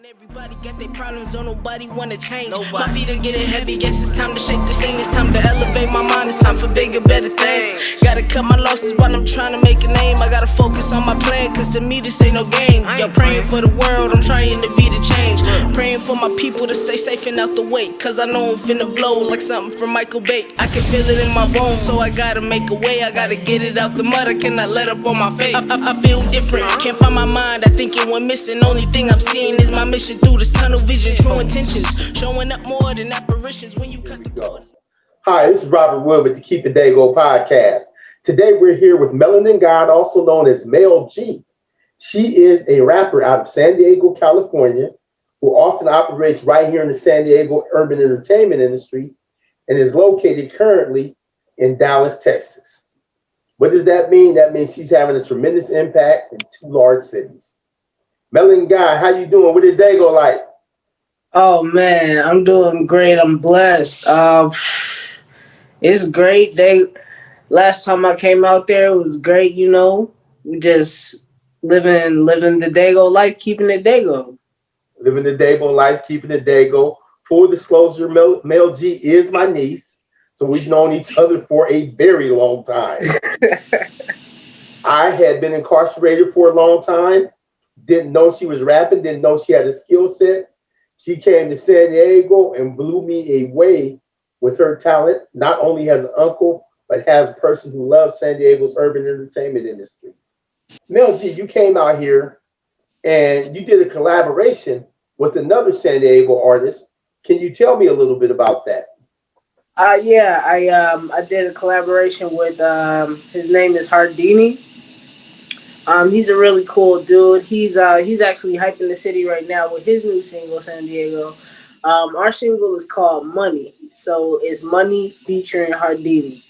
Everybody got their problems, don't nobody wanna change. My feet are getting heavy, guess it's time to shake the scene. It's time to elevate my mind, it's time for bigger, better things. Gotta cut my losses while I'm trying to make a name. I gotta focus on my plan, cause to me this ain't no game. Y'all praying for the world, I'm trying to be the change. Praying for my people to stay safe and out the way, cause I know I'm finna blow like something from Michael Bay. I can feel it in my bones, so I gotta make a way. I gotta get it out the mud, I cannot let up on my faith. I feel different, can't find my mind, I think it went missing. Only thing I'm seeing is my mission through this tunnel vision. True intentions, showing up more than apparitions when you cut the cord. Hi, this is Robert Wood with the Keep It Dago podcast. Today we're here with Melanin Gaud, also known as Mel G. She is a rapper out of San Diego, California, who often operates right here in the San Diego urban entertainment industry and is located currently in Dallas, Texas. What does that mean? That means she's having a tremendous impact in two large cities. Melanin Gaud, how you doing? What did Dago like? Oh man, I'm doing great. I'm blessed. It's great. Last time I came out there, it was great. We just living the Dago life, keeping it Dago. Living the Dago life, keeping it Dago. Full disclosure, Mel G is my niece, so we've known each other for a very long time. I had been incarcerated for a long time. Didn't know she was rapping. Didn't know she had a skill set. She came to San Diego and blew me away with her talent, not only as an uncle, but as a person who loves San Diego's urban entertainment industry. Mel G, you came out here and you did a collaboration with another San Diego artist. Can you tell me a little bit about that? Yeah, I did a collaboration with his name is Hardini. He's a really cool dude. He's actually hyping the city right now with his new single, San Diego. Our single is called Money. So it's Money featuring Hardini.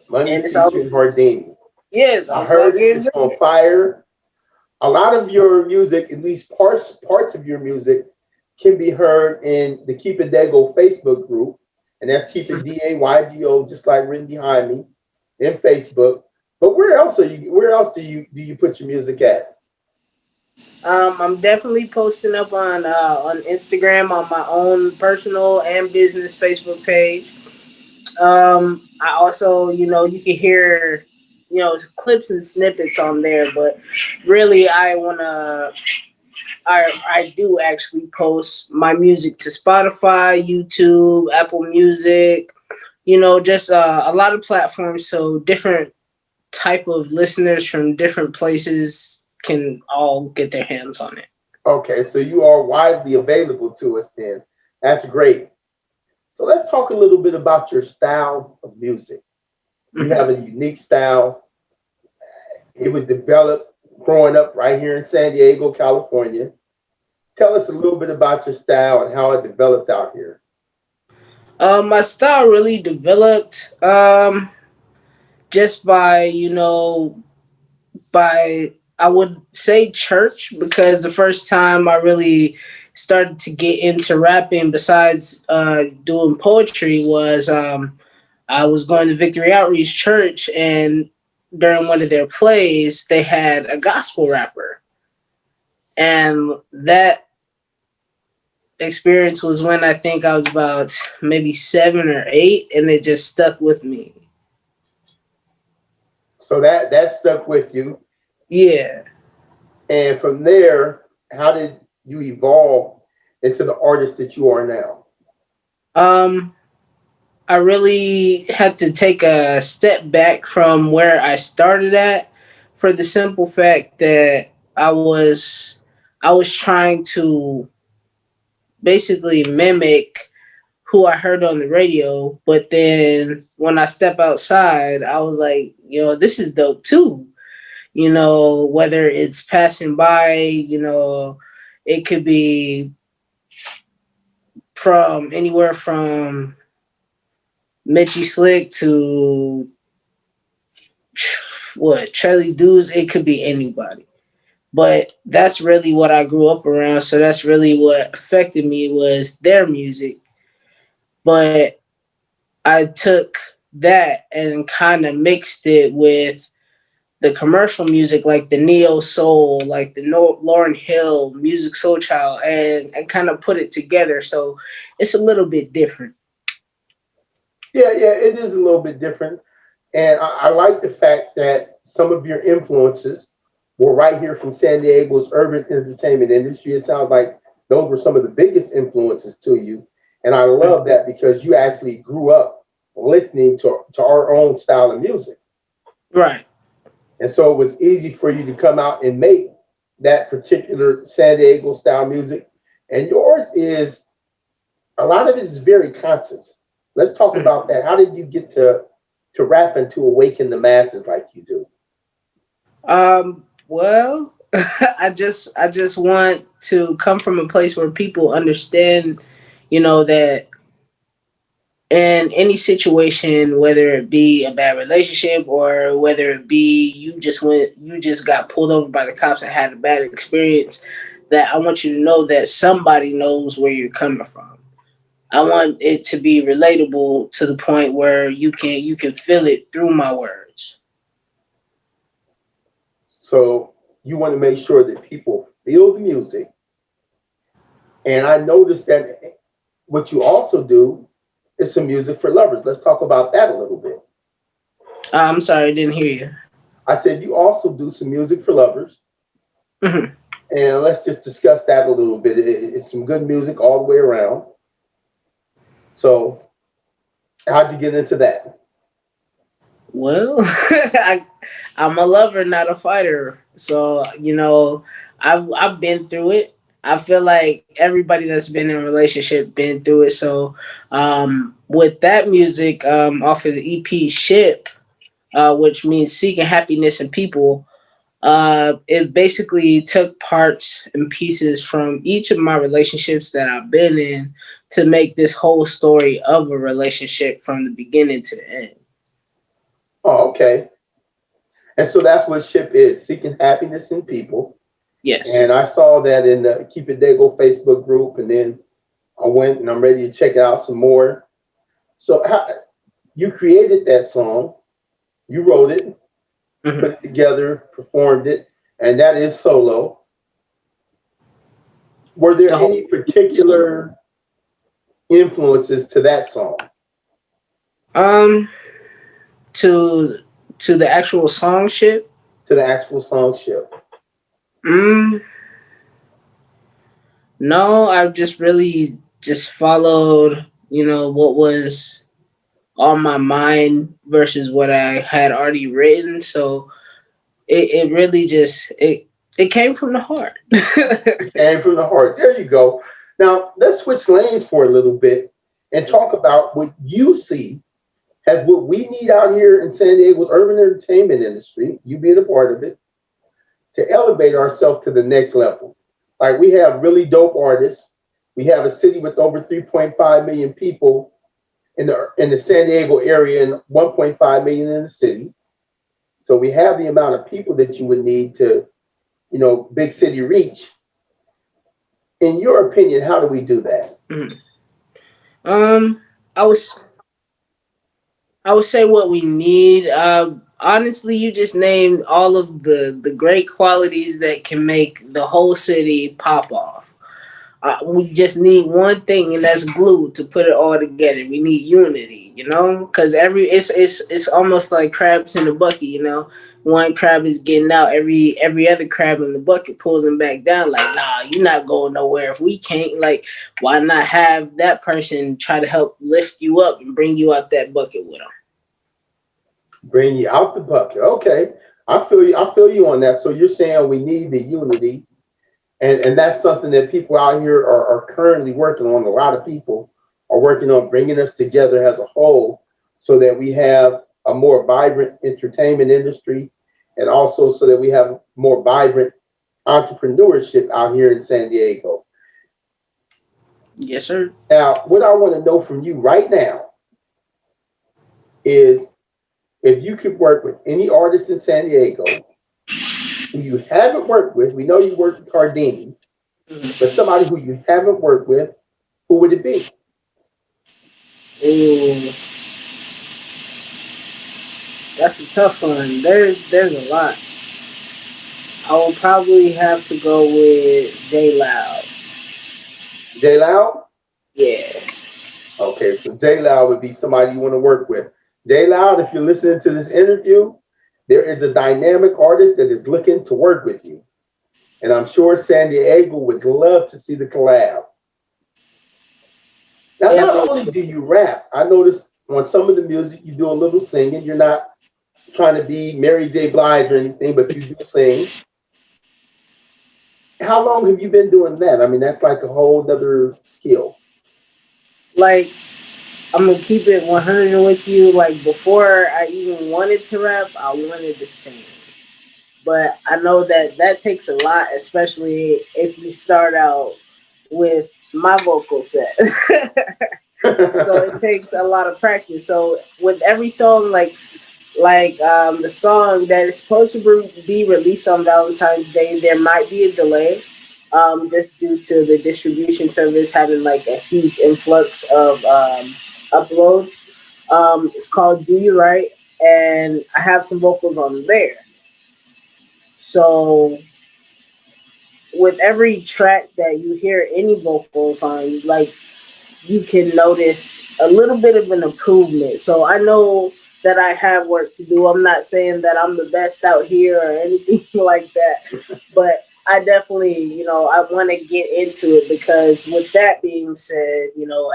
Money featuring Hardini. Yes, I heard it's on fire. A lot of your music, at least parts of your music, can be heard in the Keep It Dago Facebook group, and that's Keep It DAYGO, just like written behind me, in Facebook. But where else do you put your music at? I'm definitely posting up on Instagram on my own personal and business Facebook page. I also, you can hear, clips and snippets on there, but really, I do actually post my music to Spotify, YouTube, Apple Music, just a lot of platforms, so different type of listeners from different places can all get their hands on it. Okay, so you are widely available to us then. That's great. So let's talk a little bit about your style of music. You have a unique style. It was developed growing up right here in San Diego, California. Tell us a little bit about your style and how it developed out here. My style really developed just by I would say church, because the first time I really started to get into rapping besides doing poetry was I was going to Victory Outreach Church, and during one of their plays they had a gospel rapper, and that experience was when I think I was about maybe 7 or 8, and it just stuck with me. So that stuck with you. Yeah. And from there, how did you evolve into the artist that you are now? I really had to take a step back from where I started at, for the simple fact that I was trying to basically mimic who I heard on the radio, but then when I step outside, I was like, this is dope too. Whether it's passing by, it could be from anywhere from Mitchy Slick to Charlie Dews. It could be anybody. But that's really what I grew up around. So that's really what affected me, was their music. But I took that and kind of mixed it with the commercial music, like the neo soul, like the Lauryn Hill, Music Soul Child, and kind of put it together. So it's a little bit different. Yeah, yeah, it is a little bit different. And I like the fact that some of your influences were right here from San Diego's urban entertainment industry. It sounds like those were some of the biggest influences to you. And I love that because you actually grew up listening to our own style of music. Right. And so it was easy for you to come out and make that particular San Diego style music. And yours is a lot of it is very conscious. Let's talk about that. How did you get to rap and to awaken the masses like you do? Well, I just want to come from a place where people understand, that in any situation, whether it be a bad relationship or whether it be you just got pulled over by the cops and had a bad experience, that I want you to know that somebody knows where you're coming from. I want it to be relatable to the point where you can feel it through my words. So you want to make sure that people feel the music. And I noticed that what you also do is some music for lovers. Let's talk about that a little bit. I'm sorry, I didn't hear you. I said you also do some music for lovers. Mhm. And let's just discuss that a little bit. It's some good music all the way around. So how'd you get into that? Well, I'm a lover, not a fighter. So I've been through it. I feel like everybody that's been in a relationship been through it. So with that music, off of the EP "Ship," which means seeking happiness in people, it basically took parts and pieces from each of my relationships that I've been in to make this whole story of a relationship from the beginning to the end. Oh, okay. And so that's what SHIP is, seeking happiness in people. Yes. And I saw that in the Keep It Dago Facebook group, and then I went and I'm ready to check out some more. So how, you created that song, you wrote it, put Mhm. it together, performed it, and that is solo. Were there The whole any particular influences to that song, um to to the actual song ship. to the actual song SHIP? Mm, no, I've just really just followed, what was on my mind versus what I had already written. So it really just it came from the heart. It came from the heart. There you go. Now let's switch lanes for a little bit and talk about what you see as what we need out here in San Diego's urban entertainment industry, you being a part of it, to elevate ourselves to the next level. Like we have really dope artists. We have a city with over 3.5 million people in the San Diego area and 1.5 million in the city. So we have the amount of people that you would need to, big city reach. In your opinion, how do we do that? Mhm. um, I was I would say what we need. Honestly, you just named all of the great qualities that can make the whole city pop off. We just need one thing, and that's glue to put it all together. We need unity, because it's almost like crabs in a bucket. One crab is getting out, every other crab in the bucket pulls them back down. Like, nah, you're not going nowhere if we can't. Like, why not have that person try to help lift you up and bring you out that bucket with them? Bring you out the bucket. Okay. I feel you. I feel you on that. So you're saying we need the unity. And that's something that people out here are currently working on. A lot of people are working on bringing us together as a whole so that we have a more vibrant entertainment industry and also so that we have more vibrant entrepreneurship out here in San Diego. Yes, sir. Now, what I want to know from you right now is if you could work with any artist in San Diego who you haven't worked with, we know you worked with Cardini, but somebody who you haven't worked with, who would it be? Ooh, That's a tough one. There's a lot. I will probably have to go with J Loud. J Loud? Yeah. Okay, so J Loud would be somebody you want to work with. J Loud, if you're listening to this interview, there is a dynamic artist that is looking to work with you. And I'm sure San Diego would love to see the collab. Now, Yeah, not bro. only do you rap, I noticed on some of the music you do a little singing. You're not trying to be Mary J. Blige or anything, but you do sing. How long have you been doing that? I mean, that's like a whole other skill. Like, I'm gonna keep it 100 with you. Like, before I even wanted to rap, I wanted to sing. But I know that that takes a lot, especially if you start out with my vocal set. So it takes a lot of practice. So with every song, the song that is supposed to be released on Valentine's Day, there might be a delay, just due to the distribution service having like a huge influx of uploads. It's called "Do You Right," and I have some vocals on there. So with every track that you hear any vocals on, like, you can notice a little bit of an improvement. So I know that I have work to do. I'm not saying that I'm the best out here or anything like that, but I definitely, I want to get into it because with that being said,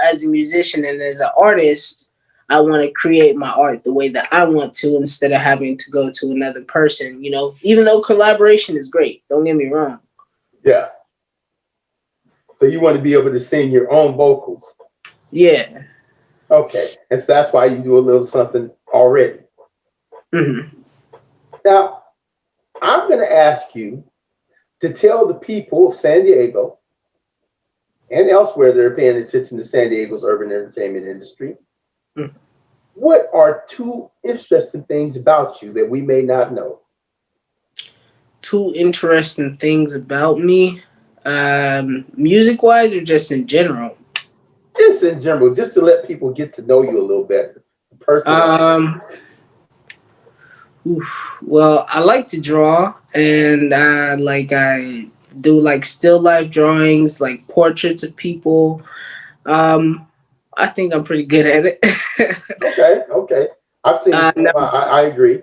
as a musician and as an artist, I want to create my art the way that I want to instead of having to go to another person, even though collaboration is great. Don't get me wrong. Yeah. So you want to be able to sing your own vocals. Yeah. Okay. And so that's why you do a little something already. Mm-hmm. Now, I'm going to ask you to tell the people of San Diego and elsewhere that are paying attention to San Diego's urban entertainment industry, Mm-hmm. what are two interesting things about you that we may not know? Two interesting things about me, music wise or just in general? Just in general, just to let people get to know you a little better, personally. Um, well, I like to draw, and I do like still life drawings, like portraits of people. Um, I think I'm pretty good at it. Okay, okay. I've seen uh, some. num- I agree.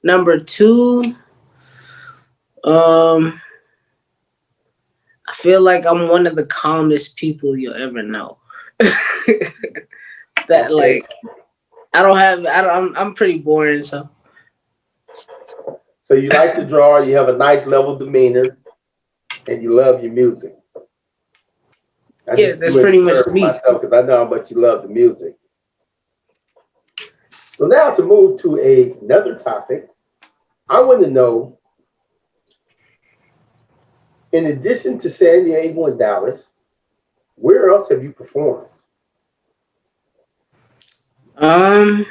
Number two, um, I feel like I'm one of the calmest people you'll ever know. That Okay. like I'm pretty boring, so So you like to draw, you have a nice level demeanor, and you love your music. I yeah, just that's do it pretty to much serve me. myself because I know how much you love the music. So now to move to another topic, I want to know, in addition to San Diego and Dallas, where else have you performed? Um,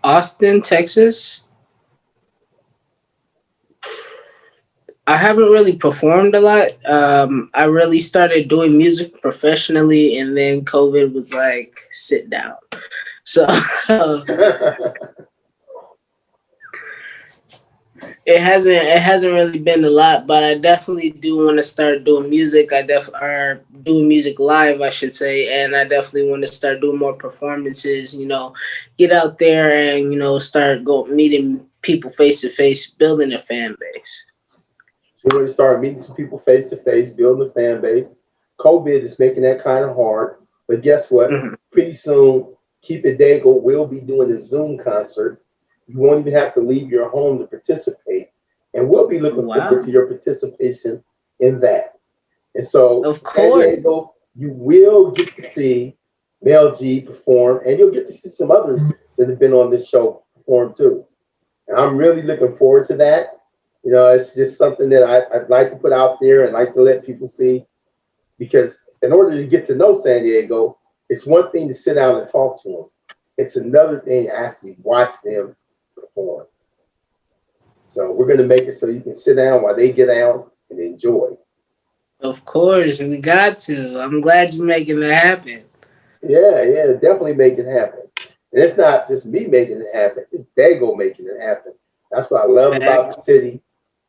Austin, Texas. I haven't really performed a lot. I really started doing music professionally, and then COVID was like, sit down. So it hasn't really been a lot, but I definitely do want to start doing music. Or doing music live, I should say, and I definitely want to start doing more performances. Get out there and start go meeting people face to face, building a fan base. So you want to start meeting some people face to face, building a fan base. COVID is making that kind of hard, but guess what? Mhm. Pretty soon, Keep It Dago will be doing a Zoom concert. You won't even have to leave your home to participate, and we'll be looking forward Wow, to your participation in that. And so, of San course. Diego, you will get to see Mel G perform, and you'll get to see some others that have been on this show perform too. And I'm really looking forward to that. It's just something that I'd like to put out there and like to let people see because in order to get to know San Diego, it's one thing to sit down and talk to them. It's another thing to actually watch them perform. So we're going to make it so you can sit down while they get down and enjoy. Of course, we got to. I'm glad you're making that happen. Yeah, yeah, definitely make it happen. And it's not just me making it happen, it's Dago making it happen. That's what I love about Facts. the city.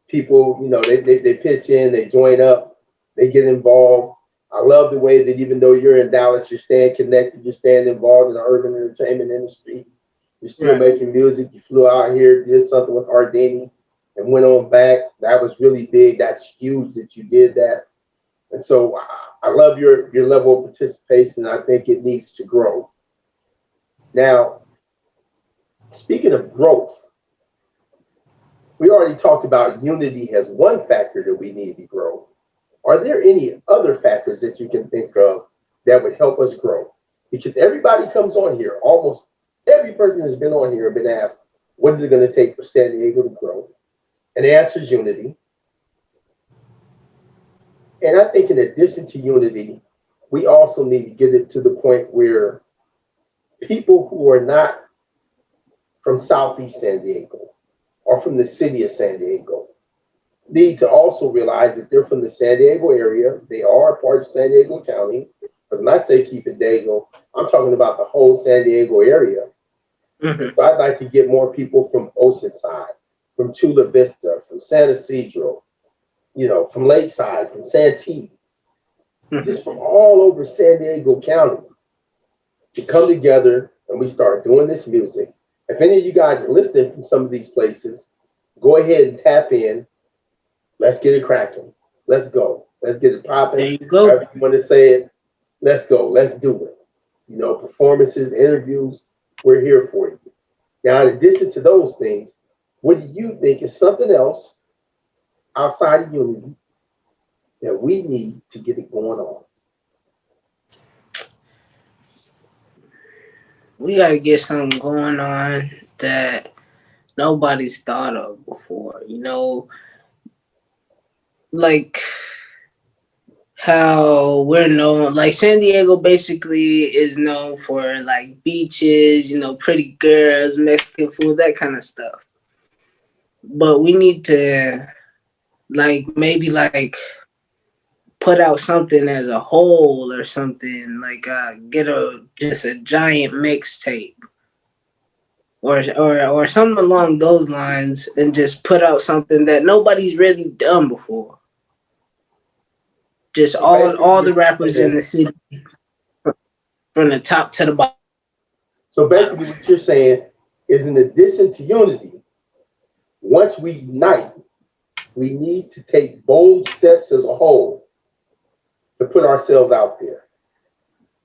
People, they pitch in, they join up, they get involved. I love the way that even though you're in Dallas, you're staying connected, you're staying involved in the urban entertainment industry. You're still Right. making music. You flew out here, did something with Ardini, and went on back. That was really big. That's huge that you did that. And so I love your level of participation. I think it needs to grow. Now, speaking of growth, we already talked about unity as one factor that we need to grow. Are there any other factors that you can think of that would help us grow? Because everybody comes on here, almost every person that's been on here have been asked, what is it going to take for San Diego to grow? And the answer is unity. And I think in addition to unity, we also need to get it to the point where people who are not from Southeast San Diego or from the city of San Diego need to also realize that they're from the San Diego area. They are a part of San Diego County. But when I say keep it Dago, I'm talking about the whole San Diego area. Hmm. So I'd like to get more people from Oceanside, from Chula Vista, from San Isidro, from Lakeside, from Santee, Hmm. just from all over San Diego County to come together and we start doing this music. If any of you guys are listening from some of these places, go ahead and tap in. Let's get it cracking. Let's go. Let's get it There popping. you go. However you want to say it, let's go. Let's do it. Performances, interviews, we're here for you. Now, in addition to those things, what do you think is something else outside of unity that we need to get it going on? We gotta get something going on that nobody's thought of before. Like how we're known, like San Diego basically is known for like beaches, pretty girls, Mexican food, that kind of stuff. But we need to like maybe like put out something as a whole or something like get a just a giant mixtape or something along those lines and just put out something that nobody's really done before. Just So all basically, the what rappers you're in the saying, city from the top to the bottom. so basically what you're saying is in addition to unity, once we unite, we need to take bold steps as a whole to put ourselves out there.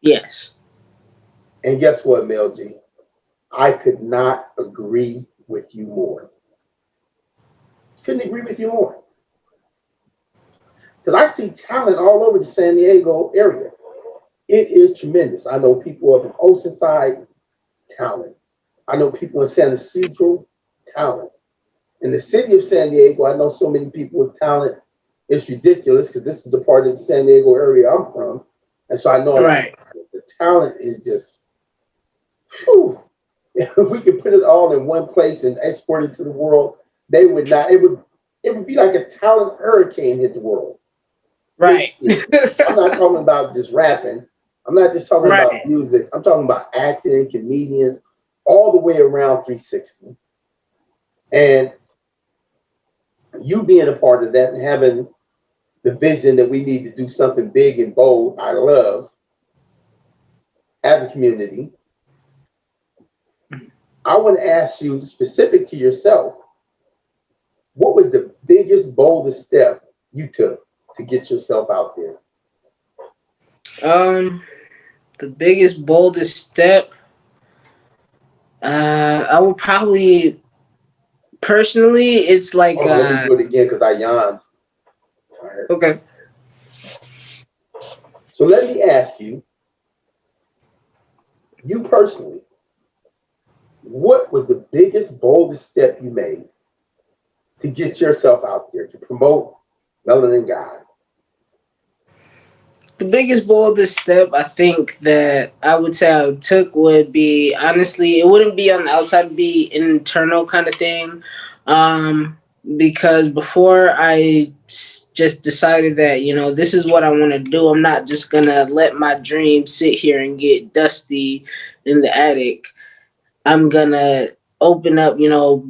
Yes. And guess what, Mel G? I could not agree with you more. Couldn't agree with you more. Because I see talent all over the San Diego area. It is tremendous. I know people up in Oceanside, talent. I know people in San Isidro, talent. In the city of San Diego, I know so many people with talent. It's ridiculous because this is the part of the San Diego area I'm from. And so I know a lot Right. of the talent is just, whew. If we could put it all in one place and export it to the world, they would not, it would be like a talent hurricane hit the world. Right. I'm not talking about just rapping. I'm not just talking about Right. music. I'm talking about acting, comedians, all the way around 360. And you being a part of that and having the vision that we need to do something big and bold, I love as a community. I want to ask you, specific to yourself, what was the biggest, boldest step you took to get yourself out there? Um, the biggest boldest step, I would probably personally, it's like Hold on, let me do it again because I yawned. All right. okay. So let me ask you, you personally, what was the biggest, boldest step you made to get yourself out there to promote Melanin Gaud? The biggest boldest step I think that I would say I took would be honestly, it wouldn't be on the outside, it'd be an internal kind of thing. Um, because before just decided that, this is what I want to do, I'm not just gonna let my dream sit here and get dusty in the attic. I'm gonna open up,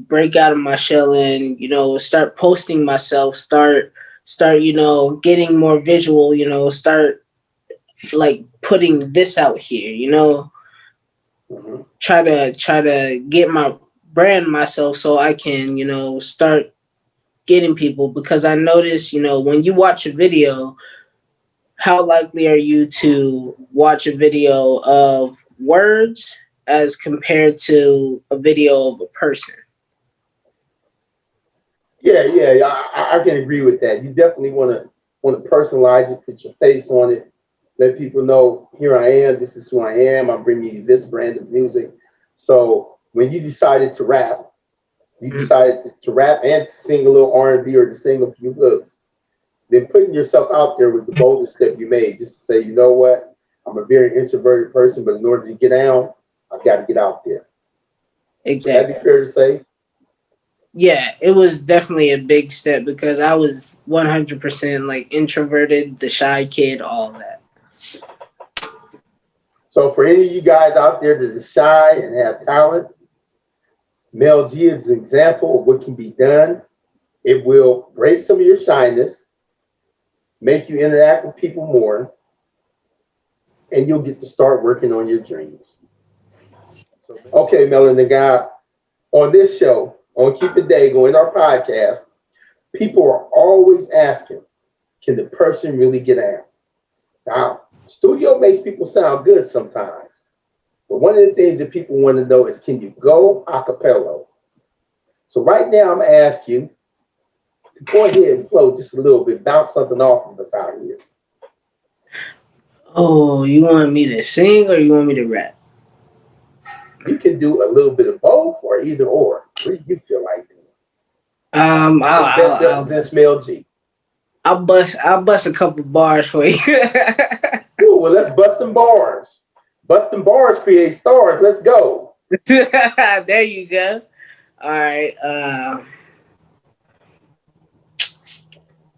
break out of my shell and, start posting myself, start, getting more visual, start like putting this out here, Mm-hmm. try to get my brand myself so I can, start getting people because I notice, when you watch a video, how likely are you to watch a video of words as compared to a video of a person? Yeah. I can agree with that. You definitely want to personalize it, put your face on it, let people know here I am. This is who I am. I'm bringing you this brand of music. So when you decided to rap, you Mhm. decided to rap and to sing a little R&B or to sing a few hooks. Then putting yourself out there was the boldest step you made, just to say, you know what, I'm a very introverted person, but in order to get down, I've got to get out there. Would that be Exactly. fair to say? Yeah, it was definitely a big step because I was 100% like introverted, the shy kid, all that. So for any of you guys out there that are shy and have talent, Mel G is an example of what can be done. It will break some of your shyness, make you interact with people more, and you'll get to start working on your dreams. So, okay, Melanin Gaud, on this show, on Keep It Dago, in our podcast, people are always asking, can the person really get out? Now, studio makes people sound good sometimes, but one of the things that people want to know is, can you go a cappella? So right now, I'm going to ask you to go ahead and flow just a little bit, bounce something off of us out here. Oh, you want me to sing or you want me to rap? You can do a little bit of both or either or. What do you feel like doing? Um, I'll, What I'll, best I'll, represents Mel G? I'll bust a couple bars for you. Ooh, well, let's bust some bars. Busting bars create stars. Let's go. There you go. All right.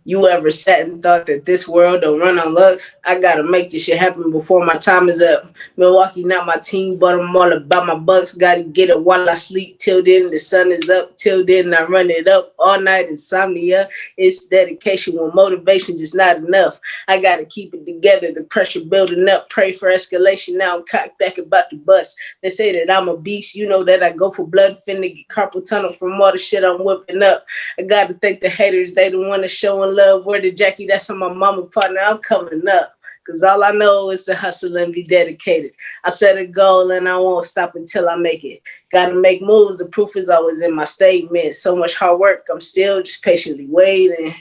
You ever sat and thought that this world don't run on luck? I gotta make this shit happen before my time is up. Milwaukee not my team, but I'm all about my bucks. Gotta get it while I sleep. Till then, the sun is up. Till then, I run it up all night. Insomnia. It's dedication when motivation just not enough. I gotta keep it together. The pressure building up. Pray for escalation. Now I'm cocked back about the bust. They say that I'm a beast. You know that I go for blood. Finna get carpal tunnel from all the shit I'm whipping up. I gotta thank the haters. They the one that's showing love. Where the Jackie? That's on my mama partner. I'm coming up. Cause all I know is to hustle and be dedicated. I set a goal and I won't stop until I make it. Gotta make moves. The proof is always in my statement. So much hard work. I'm still just patiently waiting.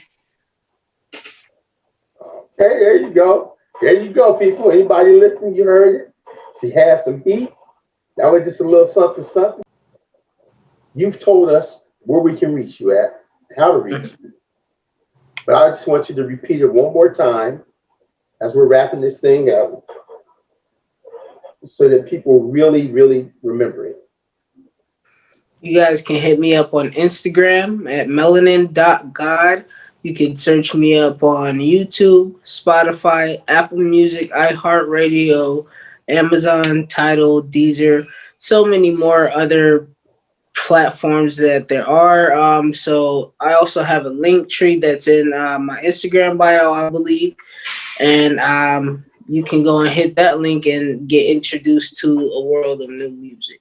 Okay, there you go. There you go, people. Anybody listening, you heard it. She has some heat. That was just a little something, something. You've told us where we can reach you at, how to reach you. But I just want you to repeat it one more time as we're wrapping this thing up so that people really, really remember it. You guys can hit me up on Instagram at melanin.gaud. You can search me up on YouTube, Spotify, Apple Music, iHeartRadio, Amazon, Tidal, Deezer, so many more other platforms that there are. So I also have a link tree that's in my Instagram bio, I believe. And you can go and hit that link and get introduced to a world of new music.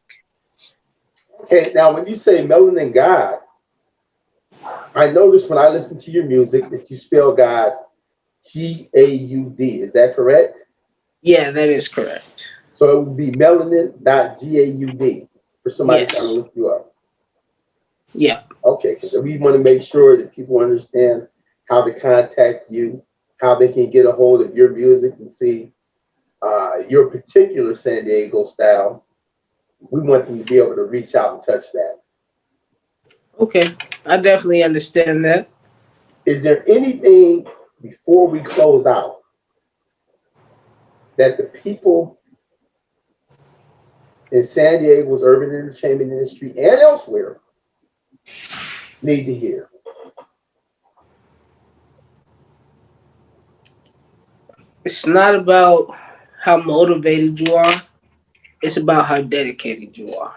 Okay, now when you say Melanin God, I noticed when I listen to your music that you spell God Gaud. Is that correct? Yeah, that is correct. So it would be melanin.gaud for somebody trying to Yes. look you up. Yeah. Okay, because we want to make sure that people understand how to contact you, how they can get a hold of your music and see your particular San Diego style. We want them to be able to reach out and touch that. Okay. I definitely understand that. Is there anything before we close out that the people in San Diego's urban entertainment industry and elsewhere need to hear? It's not about how motivated you are, it's about how dedicated you are.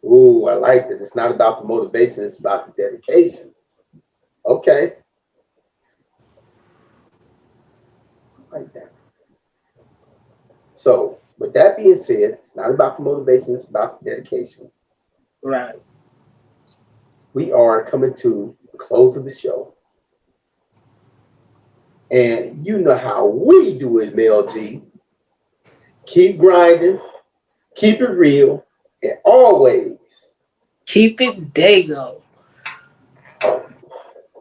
Ooh, I like it. It's not about the motivation, it's about the dedication. Okay. I like that. So, with that being said, it's not about the motivation, it's about the dedication. Right. We are coming to the close of the show. And you know how we do it, Mel G. Keep grinding, keep it real, and always keep it Dago.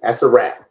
that's a wrap.